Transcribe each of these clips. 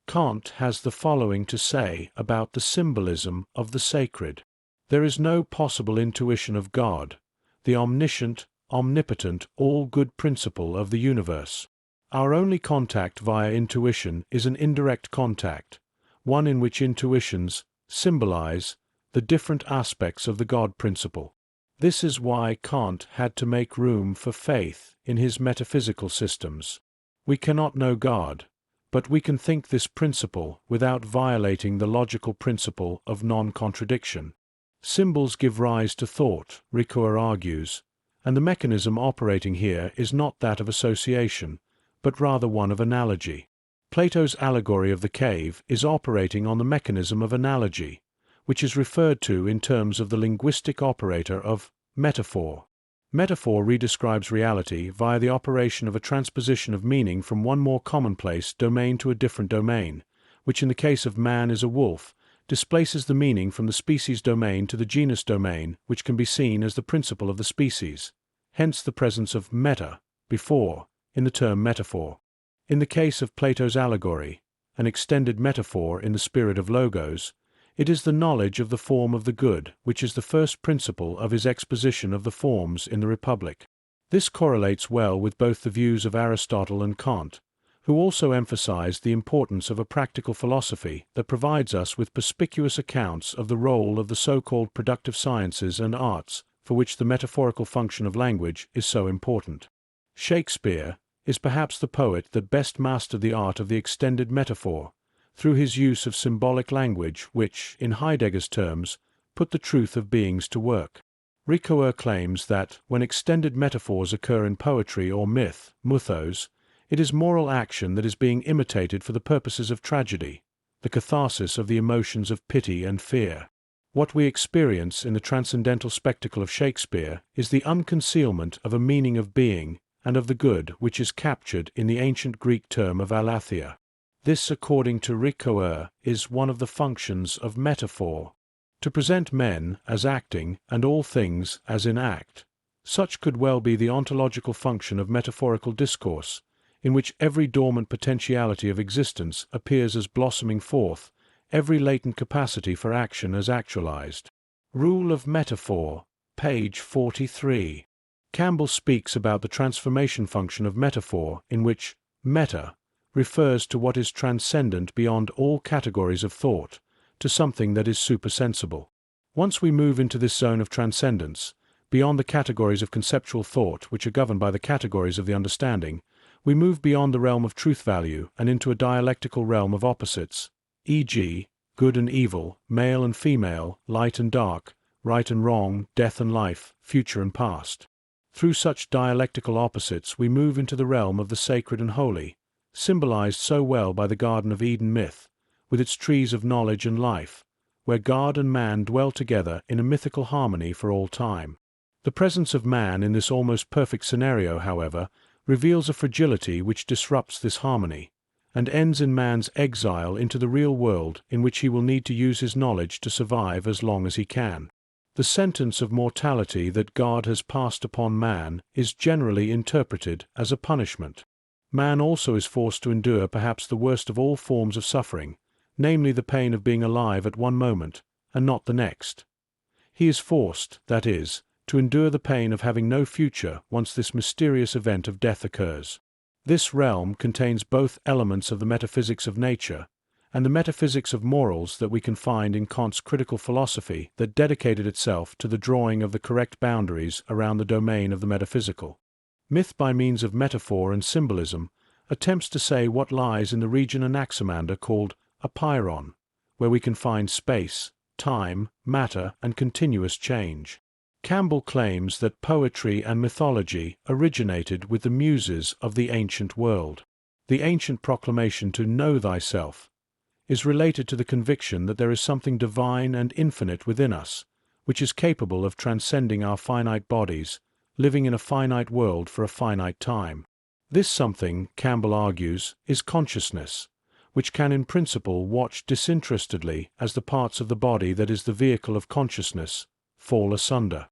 Kant has the following to say about the symbolism of the sacred. There is no possible intuition of God, the omniscient, omnipotent, all-good principle of the universe. Our only contact via intuition is an indirect contact, one in which intuitions symbolize the different aspects of the God principle. This is why Kant had to make room for faith in his metaphysical systems. We cannot know God, but we can think this principle without violating the logical principle of non-contradiction. Symbols give rise to thought, Ricoeur argues, and the mechanism operating here is not that of association, but rather one of analogy. Plato's allegory of the cave is operating on the mechanism of analogy, which is referred to in terms of the linguistic operator of metaphor. Metaphor redescribes reality via the operation of a transposition of meaning from one more commonplace domain to a different domain, which in the case of man is a wolf, displaces the meaning from the species domain to the genus domain, which can be seen as the principle of the species. Hence the presence of meta, before, in the term metaphor. In the case of Plato's allegory, an extended metaphor in the spirit of logos, it is the knowledge of the form of the good which is the first principle of his exposition of the forms in the Republic. This correlates well with both the views of Aristotle and Kant, who also emphasized the importance of a practical philosophy that provides us with perspicuous accounts of the role of the so-called productive sciences and arts for which the metaphorical function of language is so important. Shakespeare is perhaps the poet that best mastered the art of the extended metaphor, through his use of symbolic language which, in Heidegger's terms, put the truth of beings to work. Ricoeur claims that, when extended metaphors occur in poetry or myth, mythos, it is moral action that is being imitated for the purposes of tragedy, the catharsis of the emotions of pity and fear. What we experience in the transcendental spectacle of Shakespeare is the unconcealment of a meaning of being and of the good which is captured in the ancient Greek term of aletheia. This, according to Ricoeur, is one of the functions of metaphor, to present men as acting and all things as in act. Such could well be the ontological function of metaphorical discourse, in which every dormant potentiality of existence appears as blossoming forth, every latent capacity for action as actualized. Rule of Metaphor, page 43. Campbell speaks about the transformation function of metaphor in which meta refers to what is transcendent beyond all categories of thought, to something that is supersensible. Once we move into this zone of transcendence, beyond the categories of conceptual thought which are governed by the categories of the understanding, we move beyond the realm of truth value and into a dialectical realm of opposites, e.g., good and evil, male and female, light and dark, right and wrong, death and life, future and past. Through such dialectical opposites we move into the realm of the sacred and holy, symbolized so well by the Garden of Eden myth, with its trees of knowledge and life, where God and man dwell together in a mythical harmony for all time. The presence of man in this almost perfect scenario, however, reveals a fragility which disrupts this harmony, and ends in man's exile into the real world in which he will need to use his knowledge to survive as long as he can. The sentence of mortality that God has passed upon man is generally interpreted as a punishment. Man also is forced to endure perhaps the worst of all forms of suffering, namely the pain of being alive at one moment and not the next. He is forced, that is, to endure the pain of having no future once this mysterious event of death occurs. This realm contains both elements of the metaphysics of nature and the metaphysics of morals that we can find in Kant's critical philosophy that dedicated itself to the drawing of the correct boundaries around the domain of the metaphysical. Myth by means of metaphor and symbolism attempts to say what lies in the region Anaximander called apeiron, where we can find space, time, matter, and continuous change. Campbell claims that poetry and mythology originated with the muses of the ancient world. The ancient proclamation to know thyself is related to the conviction that there is something divine and infinite within us, which is capable of transcending our finite bodies, living in a finite world for a finite time. This something, Campbell argues, is consciousness, which can in principle watch disinterestedly as the parts of the body that is the vehicle of consciousness fall asunder.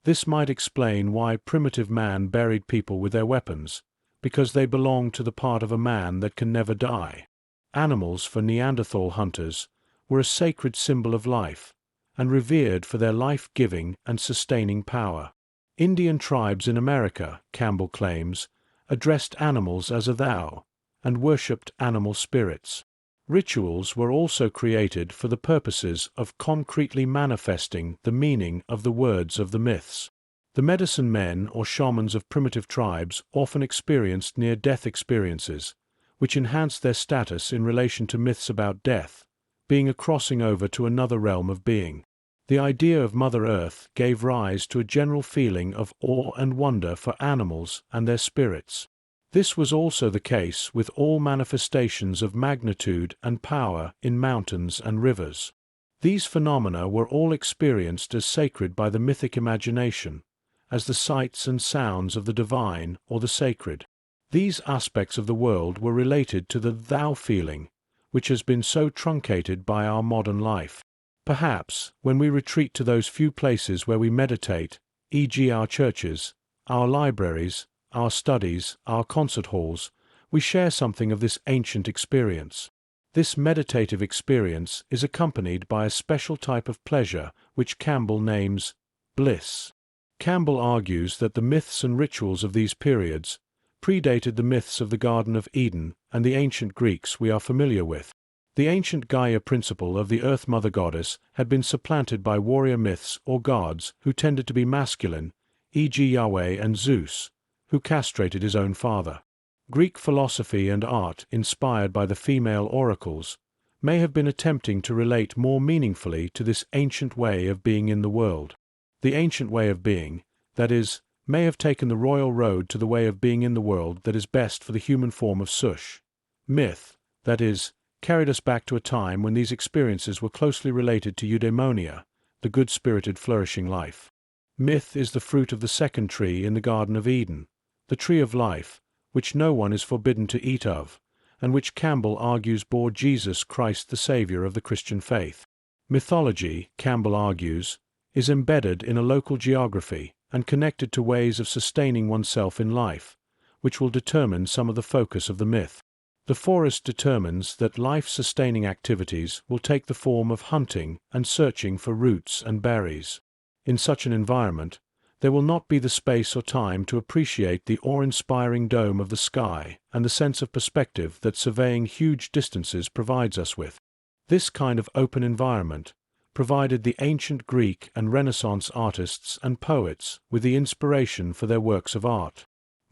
This might explain why primitive man buried people with their weapons, because they belong to the part of a man that can never die. animals for Neanderthal hunters, were a sacred symbol of life, and revered for their life-giving and sustaining power. Indian tribes in America, Campbell claims, addressed animals as a thou, and worshipped animal spirits. Rituals were also created for the purposes of concretely manifesting the meaning of the words of the myths. The medicine men or shamans of primitive tribes often experienced near-death experiences, which enhanced their status in relation to myths about death, being a crossing over to another realm of being. The idea of Mother Earth gave rise to a general feeling of awe and wonder for animals and their spirits. This was also the case with all manifestations of magnitude and power in mountains and rivers. These phenomena were all experienced as sacred by the mythic imagination, as the sights and sounds of the divine or the sacred. These aspects of the world were related to the thou feeling, which has been so truncated by our modern life. Perhaps, when we retreat to those few places where we meditate, e.g. our churches, our libraries, our studies, our concert halls, we share something of this ancient experience. This meditative experience is accompanied by a special type of pleasure which Campbell names bliss. Campbell argues that the myths and rituals of these periods predated the myths of the Garden of Eden and the ancient Greeks we are familiar with. The ancient Gaia principle of the Earth Mother Goddess had been supplanted by warrior myths or gods who tended to be masculine, e.g. Yahweh and Zeus, who castrated his own father. Greek philosophy and art, inspired by the female oracles, may have been attempting to relate more meaningfully to this ancient way of being in the world. The ancient way of being, that is, may have taken the royal road to the way of being in the world that is best for the human form of Sush. Myth, that is, carried us back to a time when these experiences were closely related to eudaimonia, the good-spirited flourishing life. Myth is the fruit of the second tree in the Garden of Eden, the tree of life, which no one is forbidden to eat of, and which Campbell argues bore Jesus Christ the Savior of the Christian faith. Mythology, Campbell argues, is embedded in a local geography and connected to ways of sustaining oneself in life, which will determine some of the focus of the myth. The forest determines that life-sustaining activities will take the form of hunting and searching for roots and berries. In such an environment, there will not be the space or time to appreciate the awe-inspiring dome of the sky and the sense of perspective that surveying huge distances provides us with. This kind of open environment provided the ancient Greek and Renaissance artists and poets with the inspiration for their works of art.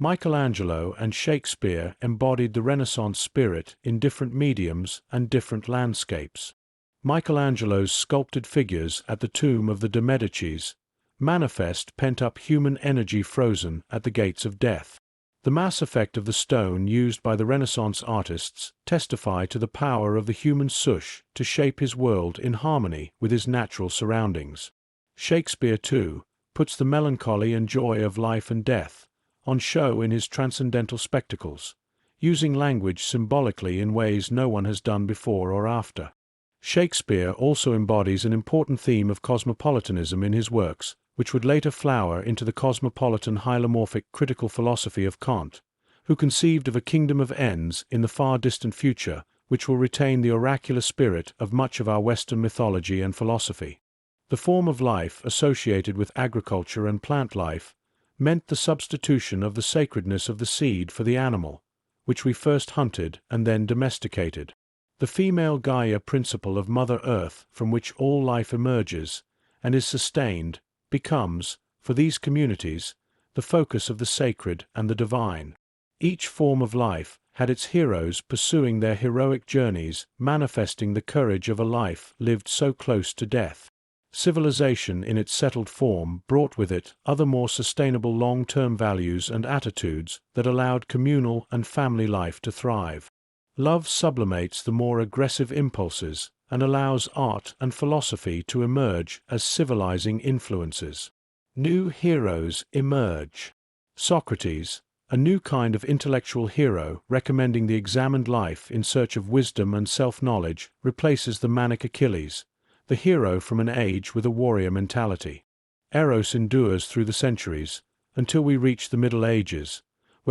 Michelangelo and Shakespeare embodied the Renaissance spirit in different mediums and different landscapes. Michelangelo's sculpted figures at the tomb of the de Medicis manifest pent-up human energy frozen at the gates of death. The mass effect of the stone used by the Renaissance artists testify to the power of the human Sush to shape his world in harmony with his natural surroundings. Shakespeare, too, puts the melancholy and joy of life and death on show in his transcendental spectacles, using language symbolically in ways no one has done before or after. Shakespeare also embodies an important theme of cosmopolitanism in his works, which would later flower into the cosmopolitan hylomorphic critical philosophy of Kant, who conceived of a kingdom of ends in the far-distant future which will retain the oracular spirit of much of our Western mythology and philosophy. The form of life associated with agriculture and plant life meant the substitution of the sacredness of the seed for the animal, which we first hunted and then domesticated. The female Gaia principle of Mother Earth, from which all life emerges and is sustained, becomes, for these communities, the focus of the sacred and the divine. Each form of life had its heroes pursuing their heroic journeys, manifesting the courage of a life lived so close to death. Civilization in its settled form brought with it other more sustainable long-term values and attitudes that allowed communal and family life to thrive. Love sublimates the more aggressive impulses and allows art and philosophy to emerge as civilizing influences. New heroes emerge. Socrates, a new kind of intellectual hero recommending the examined life in search of wisdom and self-knowledge, replaces the manic Achilles, the hero from an age with a warrior mentality. Eros endures through the centuries, until we reach the Middle Ages,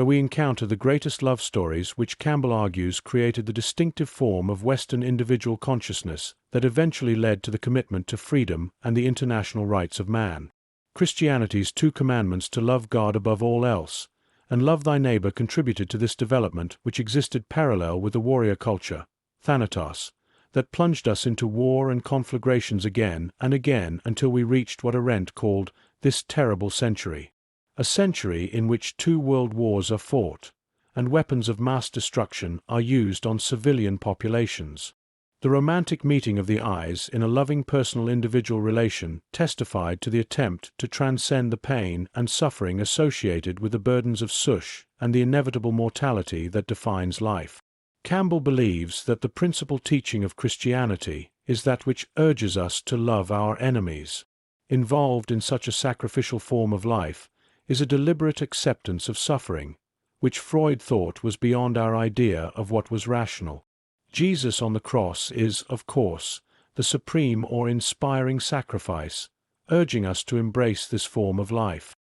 where we encounter the greatest love stories which Campbell argues created the distinctive form of Western individual consciousness that eventually led to the commitment to freedom and the international rights of man. Christianity's two commandments to love God above all else and love thy neighbor contributed to this development which existed parallel with the warrior culture, Thanatos, that plunged us into war and conflagrations again and again until we reached what Arendt called this terrible century. A century in which 2 world wars are fought, and weapons of mass destruction are used on civilian populations. The romantic meeting of the eyes in a loving personal individual relation testified to the attempt to transcend the pain and suffering associated with the burdens of Sush and the inevitable mortality that defines life. Campbell believes that the principal teaching of Christianity is that which urges us to love our enemies. Involved in such a sacrificial form of life is a deliberate acceptance of suffering, which Freud thought was beyond our idea of what was rational. Jesus on the cross is, of course, the supreme or inspiring sacrifice, urging us to embrace this form of life.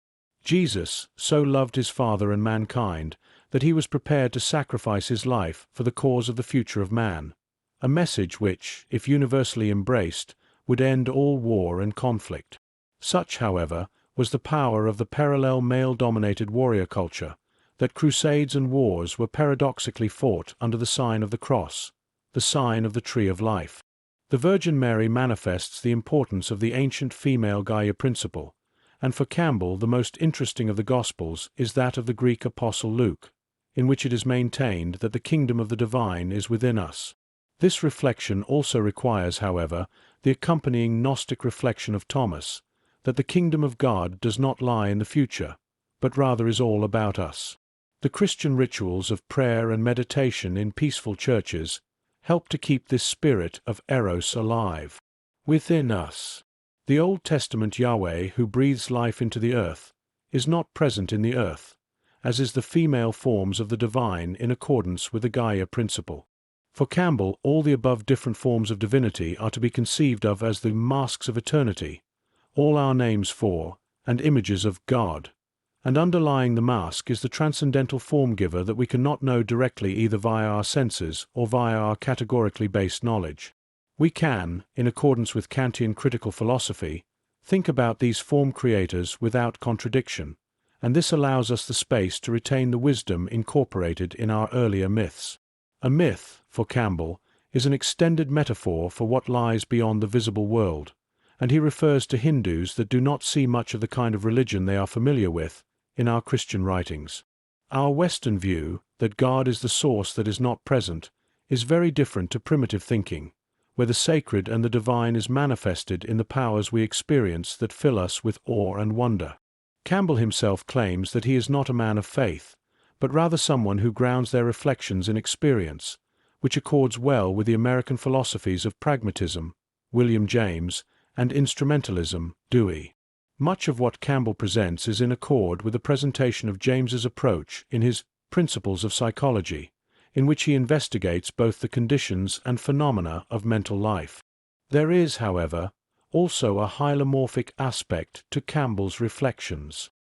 Jesus so loved his Father and mankind that he was prepared to sacrifice his life for the cause of the future of man, a message which, if universally embraced, would end all war and conflict. Such, however, was the power of the parallel male-dominated warrior culture, that crusades and wars were paradoxically fought under the sign of the cross, the sign of the tree of life. The Virgin Mary manifests the importance of the ancient female Gaia principle, and for Campbell the most interesting of the Gospels is that of the Greek apostle Luke, in which it is maintained that the kingdom of the divine is within us. This reflection also requires, however, the accompanying Gnostic reflection of Thomas, that the kingdom of God does not lie in the future, but rather is all about us. The Christian rituals of prayer and meditation in peaceful churches help to keep this spirit of Eros alive within us. The Old Testament Yahweh, who breathes life into the earth, is not present in the earth, as is the female forms of the divine in accordance with the Gaia principle. For Campbell, all the above different forms of divinity are to be conceived of as the masks of eternity, all our names for, and images of God, and underlying the mask is the transcendental form-giver that we cannot know directly either via our senses or via our categorically based knowledge. We can, in accordance with Kantian critical philosophy, think about these form creators without contradiction, and this allows us the space to retain the wisdom incorporated in our earlier myths. A myth, for Campbell, is an extended metaphor for what lies beyond the visible world, and he refers to Hindus that do not see much of the kind of religion they are familiar with in our Christian writings. Our Western view, that God is the source that is not present, is very different to primitive thinking, where the sacred and the divine is manifested in the powers we experience that fill us with awe and wonder. Campbell himself claims that he is not a man of faith, but rather someone who grounds their reflections in experience, which accords well with the American philosophies of pragmatism, William James, and instrumentalism, Dewey. Much of what Campbell presents is in accord with the presentation of James's approach in his Principles of Psychology, in which he investigates both the conditions and phenomena of mental life. There is, however, also a hylomorphic aspect to Campbell's reflections.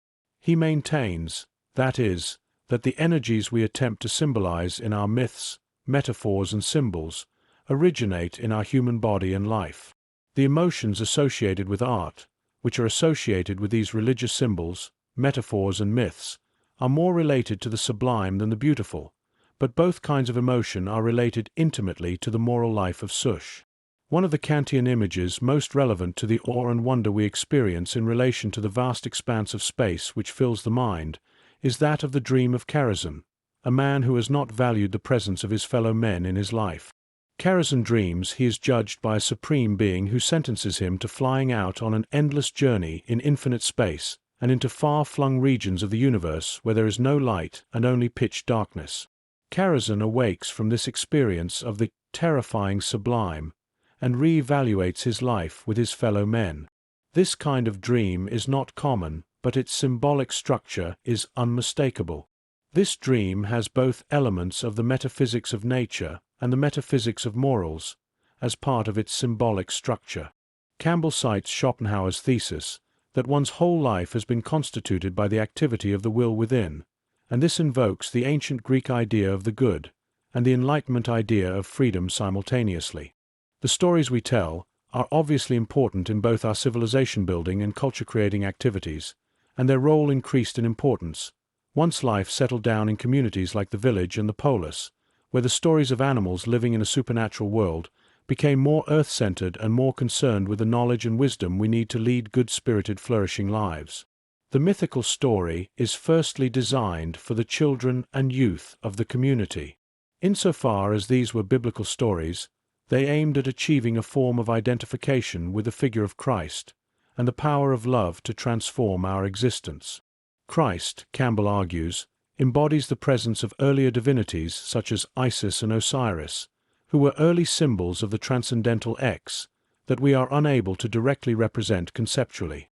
He maintains, that is, that the energies we attempt to symbolize in our myths, metaphors, and symbols originate in our human body and life. The emotions associated with art, which are associated with these religious symbols, metaphors, and myths, are more related to the sublime than the beautiful, but both kinds of emotion are related intimately to the moral life of Sush. One of the Kantian images most relevant to the awe and wonder we experience in relation to the vast expanse of space which fills the mind is that of the dream of Karazhan, a man who has not valued the presence of his fellow men in his life. Karazhan dreams he is judged by a supreme being who sentences him to flying out on an endless journey in infinite space and into far-flung regions of the universe where there is no light and only pitch darkness. Karazhan awakes from this experience of the terrifying sublime and re-evaluates his life with his fellow men. This kind of dream is not common, but its symbolic structure is unmistakable. This dream has both elements of the metaphysics of nature and the metaphysics of morals as part of its symbolic structure. Campbell cites Schopenhauer's thesis that one's whole life has been constituted by the activity of the will within, and this invokes the ancient Greek idea of the good and the Enlightenment idea of freedom simultaneously. The stories we tell are obviously important in both our civilization-building and culture-creating activities, and their role increased in importance once life settled down in communities like the village and the polis, where the stories of animals living in a supernatural world became more earth-centered and more concerned with the knowledge and wisdom we need to lead good-spirited, flourishing lives. The mythical story is firstly designed for the children and youth of the community. Insofar as these were biblical stories, they aimed at achieving a form of identification with the figure of Christ and the power of love to transform our existence. Christ, Campbell argues, embodies the presence of earlier divinities such as Isis and Osiris, who were early symbols of the transcendental X that we are unable to directly represent conceptually.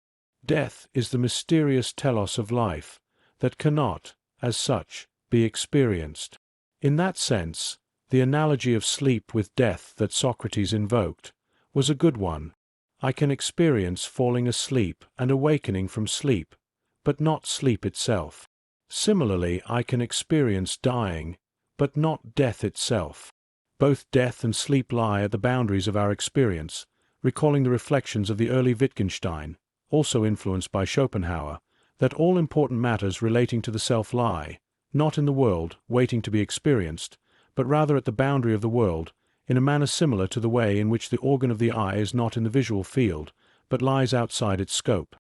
Death is the mysterious telos of life that cannot, as such, be experienced. In that sense, the analogy of sleep with death that Socrates invoked was a good one. I can experience falling asleep and awakening from sleep, but not sleep itself. Similarly, I can experience dying, but not death itself. Both death and sleep lie at the boundaries of our experience, recalling the reflections of the early Wittgenstein, also influenced by Schopenhauer, that all important matters relating to the self lie, not in the world, waiting to be experienced, but rather at the boundary of the world, in a manner similar to the way in which the organ of the eye is not in the visual field, but lies outside its scope.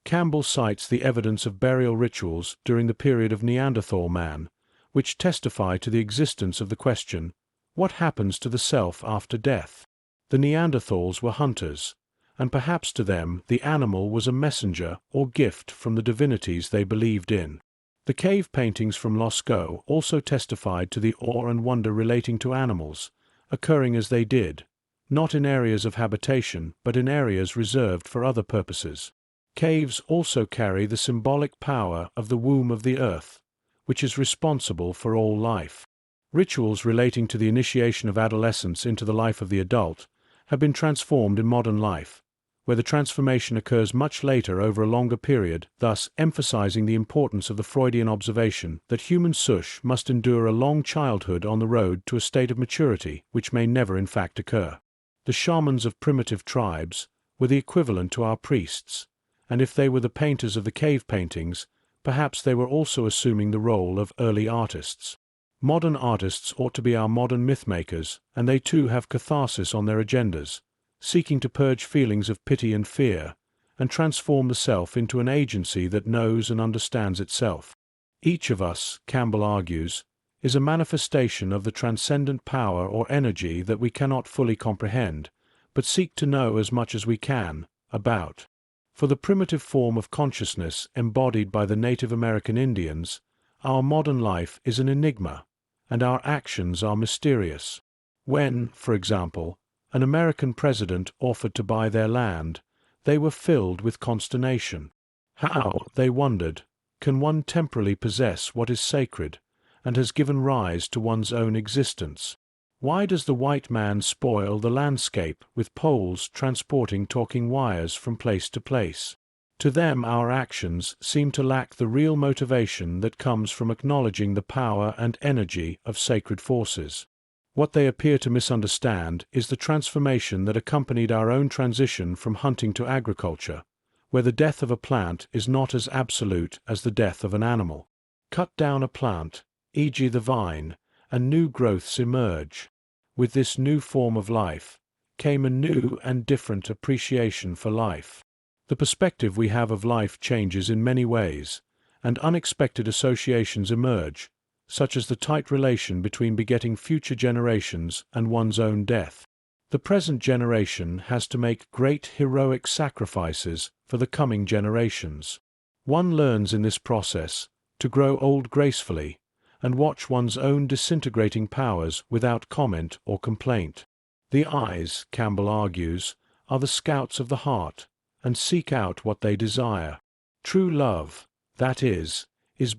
Campbell cites the evidence of burial rituals during the period of Neanderthal man, which testify to the existence of the question, what happens to the self after death? The Neanderthals were hunters, and perhaps to them the animal was a messenger or gift from the divinities they believed in. The cave paintings from Lascaux also testified to the awe and wonder relating to animals, occurring as they did, not in areas of habitation, but in areas reserved for other purposes. Caves also carry the symbolic power of the womb of the earth, which is responsible for all life. Rituals relating to the initiation of adolescence into the life of the adult have been transformed in modern life, where the transformation occurs much later over a longer period, thus emphasizing the importance of the Freudian observation that human sush must endure a long childhood on the road to a state of maturity which may never in fact occur. The shamans of primitive tribes were the equivalent to our priests, and if they were the painters of the cave paintings, perhaps they were also assuming the role of early artists. Modern artists ought to be our modern myth-makers, and they too have catharsis on their agendas, seeking to purge feelings of pity and fear, and transform the self into an agency that knows and understands itself. Each of us, Campbell argues, is a manifestation of the transcendent power or energy that we cannot fully comprehend, but seek to know as much as we can about. For the primitive form of consciousness embodied by the Native American Indians, our modern life is an enigma, and our actions are mysterious. When, for example, an American president offered to buy their land, they were filled with consternation. How, they wondered, can one temporarily possess what is sacred and has given rise to one's own existence? Why does the white man spoil the landscape with poles transporting talking wires from place to place? To them our actions seem to lack the real motivation that comes from acknowledging the power and energy of sacred forces. What they appear to misunderstand is the transformation that accompanied our own transition from hunting to agriculture, where the death of a plant is not as absolute as the death of an animal. Cut down a plant, e.g. the vine, and new growths emerge. With this new form of life came a new and different appreciation for life. The perspective we have of life changes in many ways, and unexpected associations emerge, such as the tight relation between begetting future generations and one's own death. The present generation has to make great heroic sacrifices for the coming generations. One learns in this process to grow old gracefully and watch one's own disintegrating powers without comment or complaint. The eyes, Campbell argues, are the scouts of the heart and seek out what they desire. True love, that is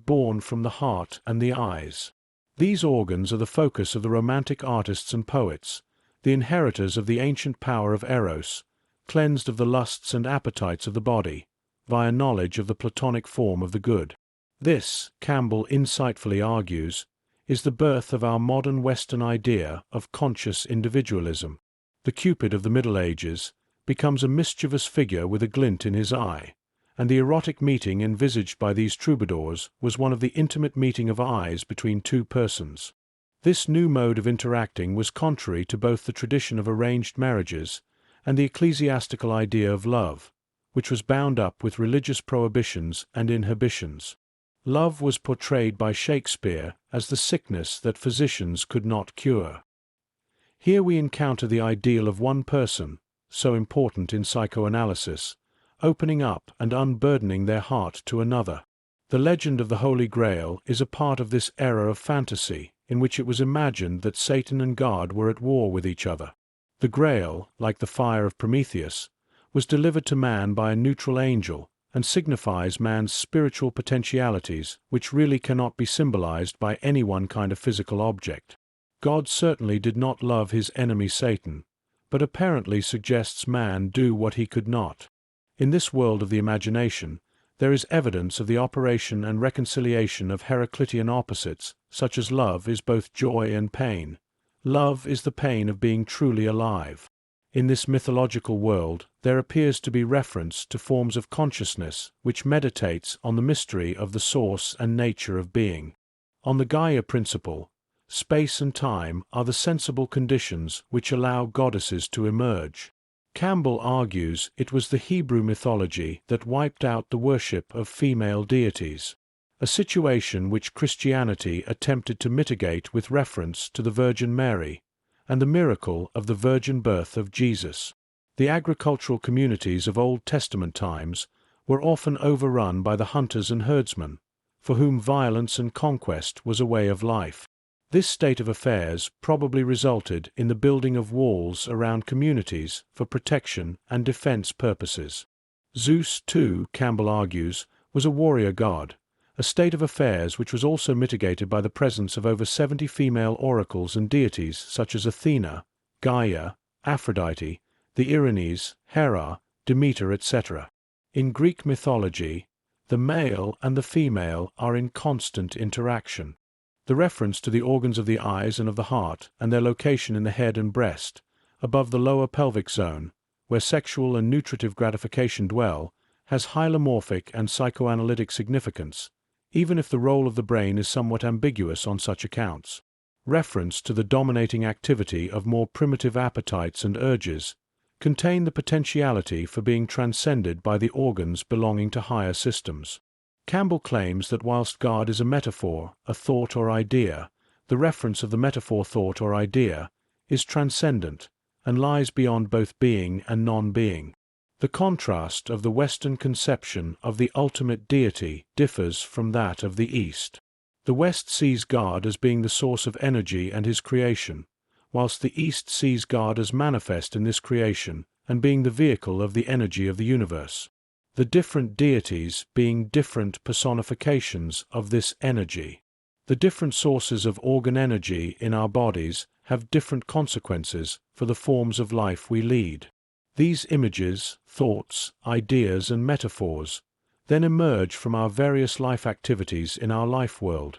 born from the heart and the eyes. These organs are the focus of the romantic artists and poets, the inheritors of the ancient power of Eros, cleansed of the lusts and appetites of the body, via knowledge of the Platonic form of the good. This, Campbell insightfully argues, is the birth of our modern Western idea of conscious individualism. The Cupid of the Middle Ages becomes a mischievous figure with a glint in his eye, and the erotic meeting envisaged by these troubadours was one of the intimate meeting of eyes between two persons. This new mode of interacting was contrary to both the tradition of arranged marriages and the ecclesiastical idea of love, which was bound up with religious prohibitions and inhibitions. Love was portrayed by Shakespeare as the sickness that physicians could not cure. Here we encounter the ideal of one person, so important in psychoanalysis, opening up and unburdening their heart to another. The legend of the Holy Grail is a part of this era of fantasy in which it was imagined that Satan and God were at war with each other. The Grail, like the fire of Prometheus, was delivered to man by a neutral angel and signifies man's spiritual potentialities, which really cannot be symbolized by any one kind of physical object. God certainly did not love his enemy Satan, but apparently suggests man do what he could not. In this world of the imagination, there is evidence of the operation and reconciliation of Heraclitean opposites, such as love is both joy and pain. Love is the pain of being truly alive. In this mythological world, there appears to be reference to forms of consciousness which meditates on the mystery of the source and nature of being. On the Gaia principle, space and time are the sensible conditions which allow goddesses to emerge. Campbell argues it was the Hebrew mythology that wiped out the worship of female deities, a situation which Christianity attempted to mitigate with reference to the Virgin Mary and the miracle of the virgin birth of Jesus. The agricultural communities of Old Testament times were often overrun by the hunters and herdsmen, for whom violence and conquest was a way of life. This state of affairs probably resulted in the building of walls around communities for protection and defense purposes. Zeus, too, Campbell argues, was a warrior god, a state of affairs which was also mitigated by the presence of over 70 female oracles and deities such as Athena, Gaia, Aphrodite, the Erinyes, Hera, Demeter, etc. In Greek mythology, the male and the female are in constant interaction. The reference to the organs of the eyes and of the heart and their location in the head and breast, above the lower pelvic zone, where sexual and nutritive gratification dwell, has hylomorphic and psychoanalytic significance, even if the role of the brain is somewhat ambiguous on such accounts. Reference to the dominating activity of more primitive appetites and urges contain the potentiality for being transcended by the organs belonging to higher systems. Campbell claims that whilst God is a metaphor, a thought or idea, the reference of the metaphor, thought, or idea is transcendent and lies beyond both being and non-being. The contrast of the Western conception of the ultimate deity differs from that of the East. The West sees God as being the source of energy and his creation, whilst the East sees God as manifest in this creation and being the vehicle of the energy of the universe. The different deities being different personifications of this energy. The different sources of organ energy in our bodies have different consequences for the forms of life we lead. These images, thoughts, ideas, and metaphors then emerge from our various life activities in our life world.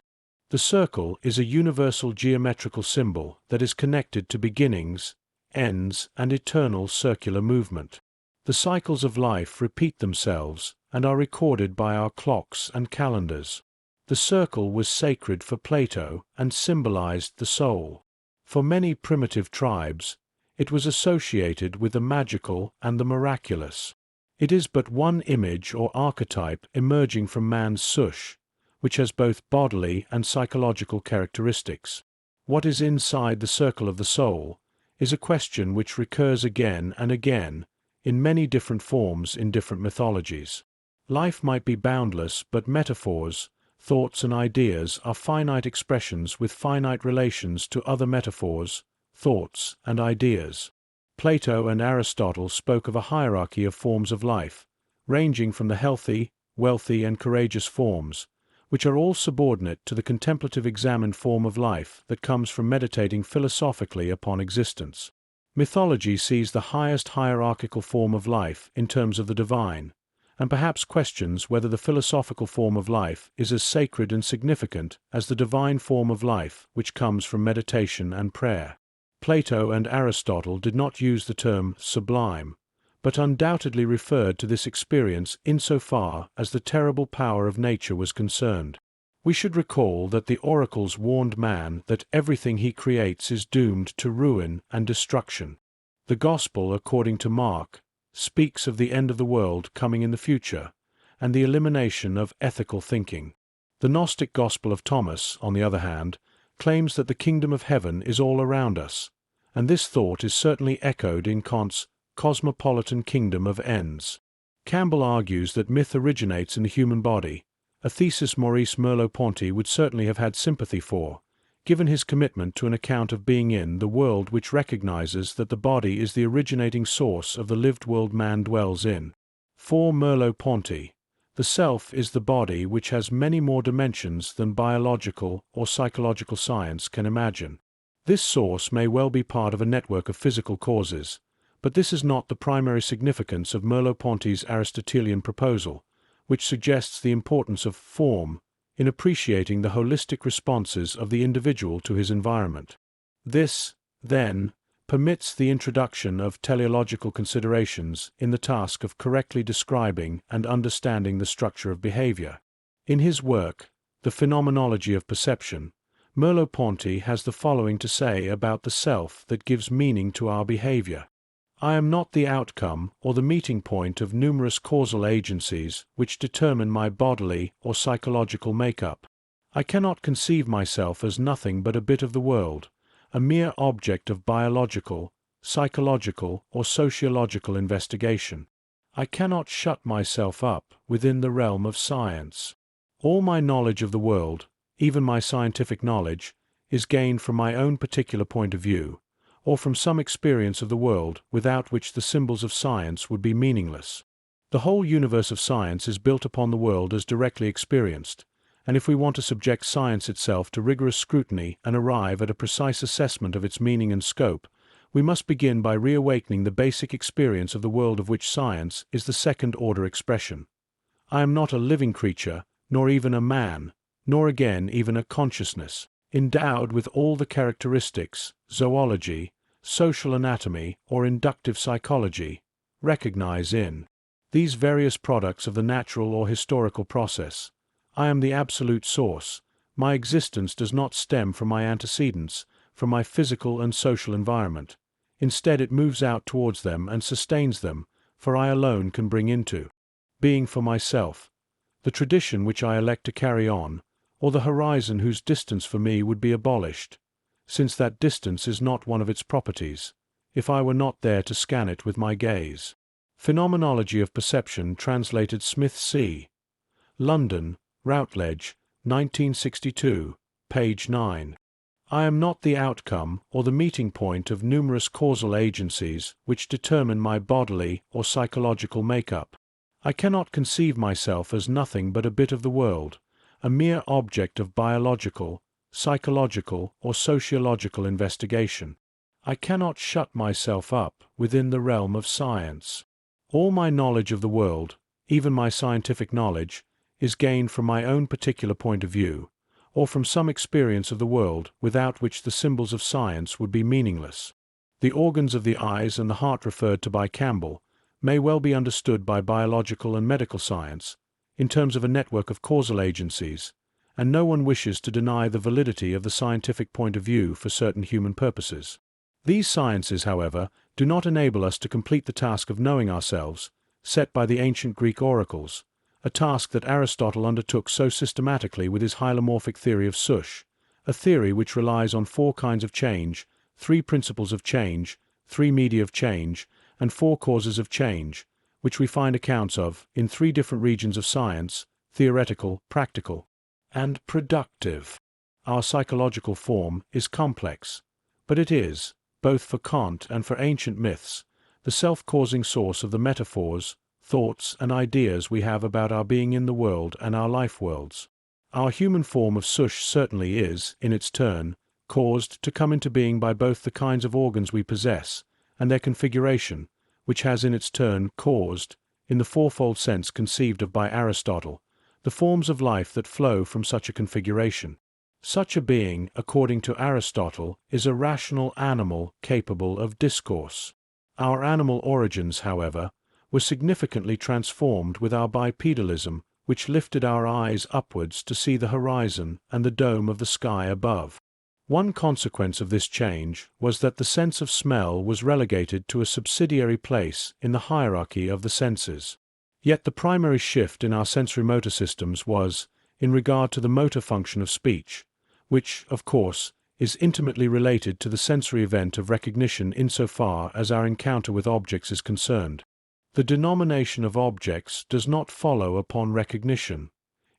The circle is a universal geometrical symbol that is connected to beginnings, ends, and eternal circular movement. The cycles of life repeat themselves and are recorded by our clocks and calendars. The circle was sacred for Plato and symbolized the soul. For many primitive tribes, it was associated with the magical and the miraculous. It is but one image or archetype emerging from man's sush, which has both bodily and psychological characteristics. What is inside the circle of the soul is a question which recurs again and again in many different forms in different mythologies. Life might be boundless, but metaphors, thoughts, and ideas are finite expressions with finite relations to other metaphors, thoughts, and ideas. Plato and Aristotle spoke of a hierarchy of forms of life, ranging from the healthy, wealthy, and courageous forms, which are all subordinate to the contemplative examined form of life that comes from meditating philosophically upon existence. Mythology sees the highest hierarchical form of life in terms of the divine, and perhaps questions whether the philosophical form of life is as sacred and significant as the divine form of life which comes from meditation and prayer. Plato and Aristotle did not use the term sublime, but undoubtedly referred to this experience insofar as the terrible power of nature was concerned. We should recall that the oracles warned man that everything he creates is doomed to ruin and destruction. The Gospel, according to Mark, speaks of the end of the world coming in the future, and the elimination of ethical thinking. The Gnostic Gospel of Thomas, on the other hand, claims that the kingdom of heaven is all around us, and this thought is certainly echoed in Kant's cosmopolitan kingdom of ends. Campbell argues that myth originates in the human body, a thesis Maurice Merleau-Ponty would certainly have had sympathy for, given his commitment to an account of being in the world which recognizes that the body is the originating source of the lived world man dwells in. For Merleau-Ponty, the self is the body which has many more dimensions than biological or psychological science can imagine. This source may well be part of a network of physical causes, but this is not the primary significance of Merleau-Ponty's Aristotelian proposal, which suggests the importance of form in appreciating the holistic responses of the individual to his environment. This, then, permits the introduction of teleological considerations in the task of correctly describing and understanding the structure of behavior. In his work, The Phenomenology of Perception, Merleau-Ponty has the following to say about the self that gives meaning to our behavior. I am not the outcome or the meeting point of numerous causal agencies which determine my bodily or psychological makeup. I cannot conceive myself as nothing but a bit of the world, a mere object of biological, psychological, or sociological investigation. I cannot shut myself up within the realm of science. All my knowledge of the world, even my scientific knowledge, is gained from my own particular point of view, or from some experience of the world without which the symbols of science would be meaningless. The whole universe of science is built upon the world as directly experienced, and if we want to subject science itself to rigorous scrutiny and arrive at a precise assessment of its meaning and scope, we must begin by reawakening the basic experience of the world of which science is the second-order expression. I am not a living creature, nor even a man, nor again even a consciousness, endowed with all the characteristics, zoology, social anatomy, or inductive psychology, recognize in these various products of the natural or historical process. I am the absolute source. My existence does not stem from my antecedents, from my physical and social environment. Instead, it moves out towards them and sustains them, for I alone can bring into being for myself the tradition which I elect to carry on, or the horizon whose distance for me would be abolished, since that distance is not one of its properties, if I were not there to scan it with my gaze. Phenomenology of Perception, translated Smith C. London, Routledge, 1962, page 9. I am not the outcome or the meeting point of numerous causal agencies which determine my bodily or psychological makeup. I cannot conceive myself as nothing but a bit of the world, a mere object of biological, psychological, or sociological investigation. I cannot shut myself up within the realm of science. All my knowledge of the world, even my scientific knowledge, is gained from my own particular point of view, or from some experience of the world without which the symbols of science would be meaningless. The organs of the eyes and the heart referred to by Campbell may well be understood by biological and medical science in terms of a network of causal agencies, and no one wishes to deny the validity of the scientific point of view for certain human purposes. These sciences, however, do not enable us to complete the task of knowing ourselves, set by the ancient Greek oracles, a task that Aristotle undertook so systematically with his hylomorphic theory of Sush, a theory which relies on 4 kinds of change, 3 principles of change, 3 media of change, and 4 causes of change, which we find accounts of in 3 different regions of science: theoretical, practical, and productive. Our psychological form is complex, but it is, both for Kant and for ancient myths, the self-causing source of the metaphors, thoughts, and ideas we have about our being in the world and our life worlds. Our human form of Sush certainly is, in its turn, caused to come into being by both the kinds of organs we possess and their configuration, which has in its turn caused, in the fourfold sense conceived of by Aristotle, the forms of life that flow from such a configuration. Such a being, according to Aristotle, is a rational animal capable of discourse. Our animal origins, however, were significantly transformed with our bipedalism, which lifted our eyes upwards to see the horizon and the dome of the sky above. One consequence of this change was that the sense of smell was relegated to a subsidiary place in the hierarchy of the senses. Yet the primary shift in our sensory-motor systems was, in regard to the motor function of speech, which, of course, is intimately related to the sensory event of recognition insofar as our encounter with objects is concerned. The denomination of objects does not follow upon recognition.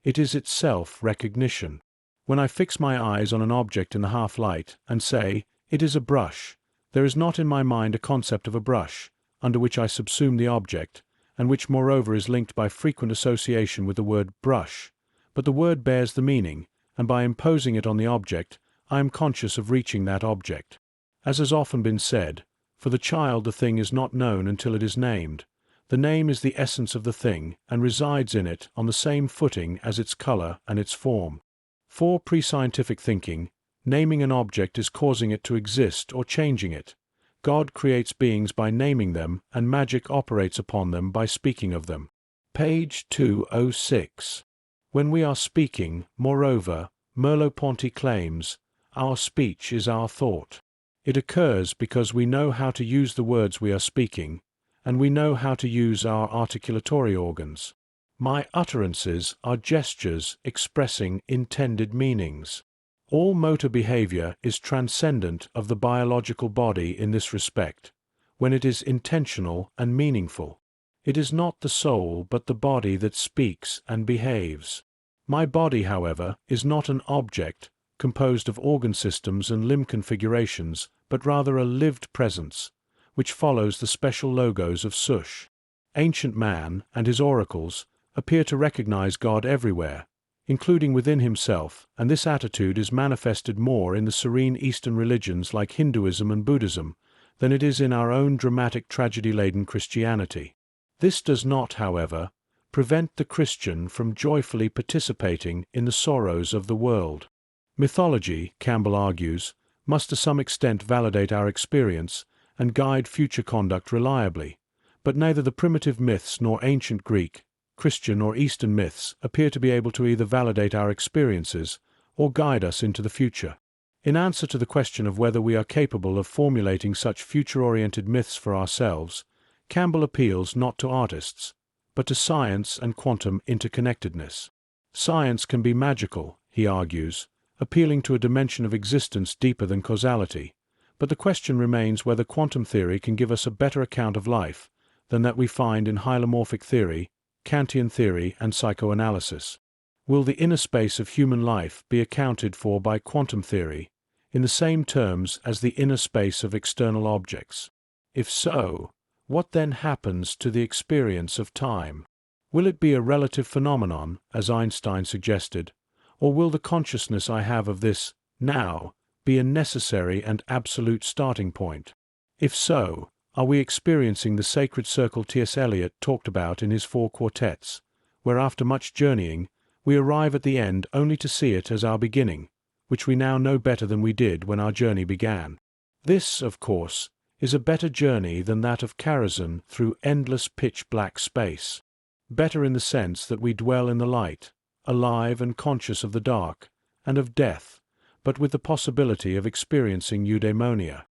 It is itself recognition. When I fix my eyes on an object in the half-light and say, "It is a brush," there is not in my mind a concept of a brush, under which I subsume the object, and which moreover is linked by frequent association with the word brush, but the word bears the meaning, and by imposing it on the object, I am conscious of reaching that object. As has often been said, for the child the thing is not known until it is named. The name is the essence of the thing, and resides in it on the same footing as its color and its form. For pre-scientific thinking, naming an object is causing it to exist or changing it. God creates beings by naming them, and magic operates upon them by speaking of them. Page 206. When we are speaking, moreover, Merleau-Ponty claims, our speech is our thought. It occurs because we know how to use the words we are speaking, and we know how to use our articulatory organs. My utterances are gestures expressing intended meanings. All motor behavior is transcendent of the biological body in this respect, when it is intentional and meaningful. It is not the soul but the body that speaks and behaves. My body, however, is not an object composed of organ systems and limb configurations, but rather a lived presence, which follows the special logos of Sush. Ancient man and his oracles appear to recognize God everywhere, including within himself, and this attitude is manifested more in the serene Eastern religions like Hinduism and Buddhism than it is in our own dramatic tragedy-laden Christianity. This does not, however, prevent the Christian from joyfully participating in the sorrows of the world. Mythology, Campbell argues, must to some extent validate our experience and guide future conduct reliably, but neither the primitive myths nor ancient Greek, Christian or Eastern myths appear to be able to either validate our experiences or guide us into the future. In answer to the question of whether we are capable of formulating such future-oriented myths for ourselves, Campbell appeals not to artists, but to science and quantum interconnectedness. Science can be magical, he argues, appealing to a dimension of existence deeper than causality, but the question remains whether quantum theory can give us a better account of life than that we find in hylomorphic theory, Kantian theory, and psychoanalysis. Will the inner space of human life be accounted for by quantum theory in the same terms as the inner space of external objects? If so, what then happens to the experience of time? Will it be a relative phenomenon, as Einstein suggested, or will the consciousness I have of this now be a necessary and absolute starting point? If so, are we experiencing the sacred circle T.S. Eliot talked about in his 4 quartets, where after much journeying we arrive at the end only to see it as our beginning, which we now know better than we did when our journey began? This, of course, is a better journey than that of Karazhan through endless pitch-black space. Better in the sense that we dwell in the light, alive and conscious of the dark, and of death, but with the possibility of experiencing eudaimonia.